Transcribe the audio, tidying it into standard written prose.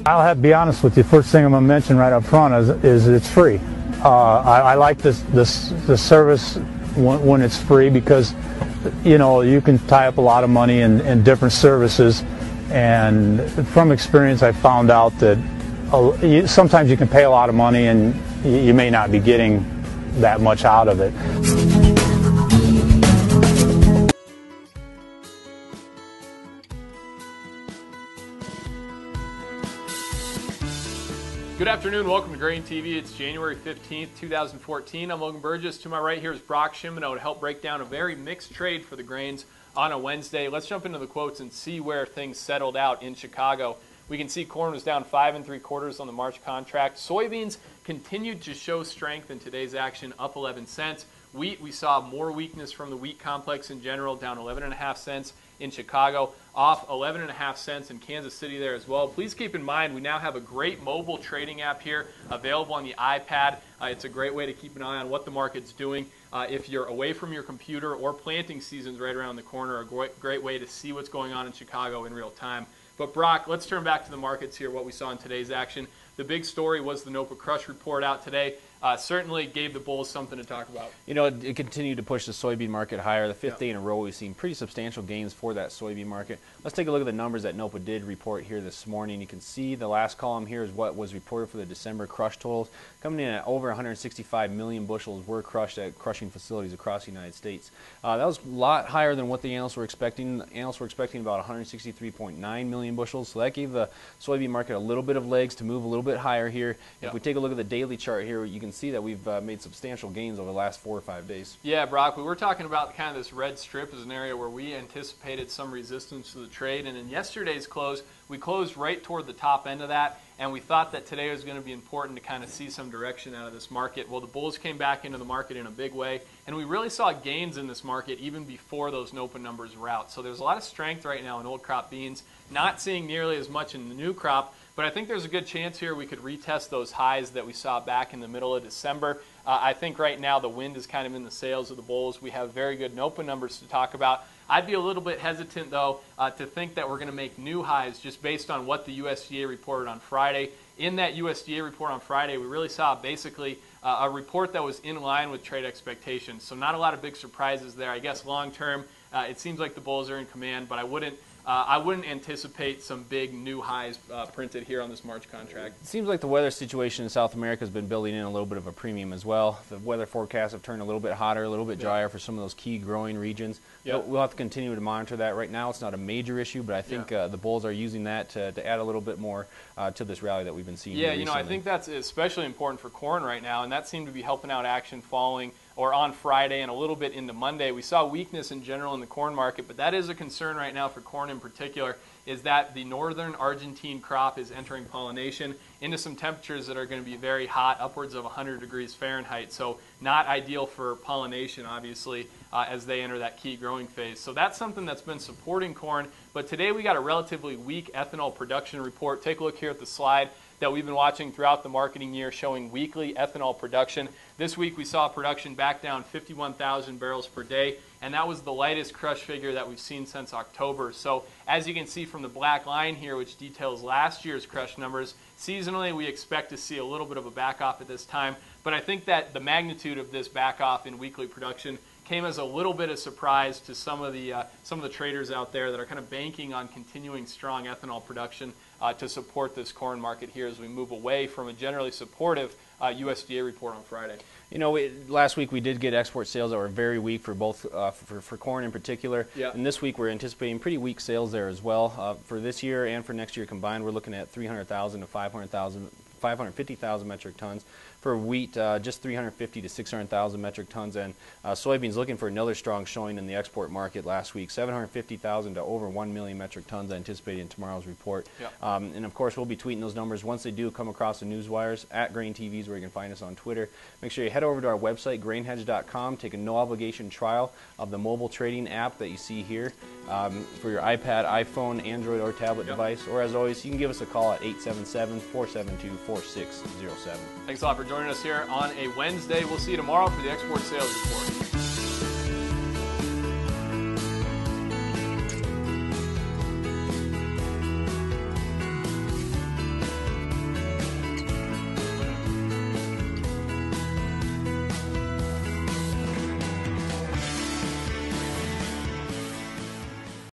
I'll have to be honest with you. First thing I'm going to mention right up front is it's free. I like the service when it's free because, you know, you can tie up a lot of money in different services, and from experience I found out that sometimes you can pay a lot of money and you may not be getting that much out of it. Good afternoon, welcome to GrainTV. It's January 15th, 2014. I'm Logan Burgess. To my right here is Brock Shimano to help break down a very mixed trade for the grains on a Wednesday. Let's jump into the quotes and see where things settled out in Chicago. We can see corn was down 5 3/4 on the March contract. Soybeans continued to show strength in today's action, up 11 cents. Wheat, we saw more weakness from the wheat complex in general, down 11.5 cents in Chicago, off 11.5 cents in Kansas City there as well. Please keep in mind we now have a great mobile trading app here available on the iPad. It's a great way to keep an eye on what the market's doing. If you're away from your computer or planting season's right around the corner, a great way to see what's going on in Chicago in real time. But Brock, let's turn back to the markets here, what we saw in today's action. The big story was the NOPA crush report out today. Certainly gave the bulls something to talk about. You know, it continued to push the soybean market higher. The fifth day in a row, we've seen pretty substantial gains for that soybean market. Let's take a look at the numbers that NOPA did report here this morning. You can see the last column here is what was reported for the December crush totals. Coming in at over 165 million bushels were crushed at crushing facilities across the United States. That was a lot higher than what the analysts were expecting. The analysts were expecting about 163.9 million bushels, so that gave the soybean market a little bit of legs to move a little bit higher here. If we take a look at the daily chart here, you can see that we've made substantial gains over the last 4 or 5 days. Yeah, Brock, we were talking about kind of this red strip as an area where we anticipated some resistance to the trade, and in yesterday's close, we closed right toward the top end of that, and we thought that today was going to be important to kind of see some direction out of this market. Well, the bulls came back into the market in a big way, and we really saw gains in this market even before those NOPA numbers were out. So there's a lot of strength right now in old crop beans, not seeing nearly as much in the new crop, but I think there's a good chance here we could retest those highs that we saw back in the middle of December. I think right now the wind is kind of in the sails of the bulls. We have very good NOPA numbers to talk about. I'd be a little bit hesitant, though, to think that we're going to make new highs just based on what the USDA reported on Friday. In that USDA report on Friday, we really saw basically a report that was in line with trade expectations. So not a lot of big surprises there. I guess long term, it seems like the bulls are in command, but I wouldn't anticipate some big new highs printed here on this March contract. It seems like the weather situation in South America has been building in a little bit of a premium as well. The weather forecasts have turned a little bit hotter, a little bit drier for some of those key growing regions. We'll have to continue to monitor that. Right now it's not a major issue, but I think the bulls are using that to add a little bit more to this rally that we've been seeing recently. You know, I think that's especially important for corn right now, and that seemed to be helping out action following or on Friday and a little bit into Monday. We saw weakness in general in the corn market, but that is a concern right now for corn in particular, is that the northern Argentine crop is entering pollination into some temperatures that are going to be very hot, upwards of 100 degrees Fahrenheit. So not ideal for pollination, obviously, as they enter that key growing phase. So that's something that's been supporting corn. But today we got a relatively weak ethanol production report. Take a look here at the slide that we've been watching throughout the marketing year showing weekly ethanol production. This week we saw production back down 51,000 barrels per day, and that was the lightest crush figure that we've seen since October. So as you can see from the black line here, which details last year's crush numbers, seasonally we expect to see a little bit of a back off at this time, but I think that the magnitude of this back off in weekly production came as a little bit of surprise to some of the traders out there that are kind of banking on continuing strong ethanol production to support this corn market here as we move away from a generally supportive USDA report on Friday. You know, last week we did get export sales that were very weak for both for corn in particular, and this week we're anticipating pretty weak sales there as well. For this year and for next year combined, we're looking at 300,000 to 550,000 metric tons. For wheat, just 350 to 600,000 metric tons, and soybeans looking for another strong showing in the export market last week, 750,000 to over 1 million metric tons anticipated in tomorrow's report. And of course, we'll be tweeting those numbers once they do come across the news wires. At GrainTV is where you can find us on Twitter. Make sure you head over to our website, grainhedge.com, take a no-obligation trial of the mobile trading app that you see here for your iPad, iPhone, Android, or tablet device. Or as always, you can give us a call at 877-472-4607. Thanks a lot for joining us here on a Wednesday. We'll see you tomorrow for the export sales report.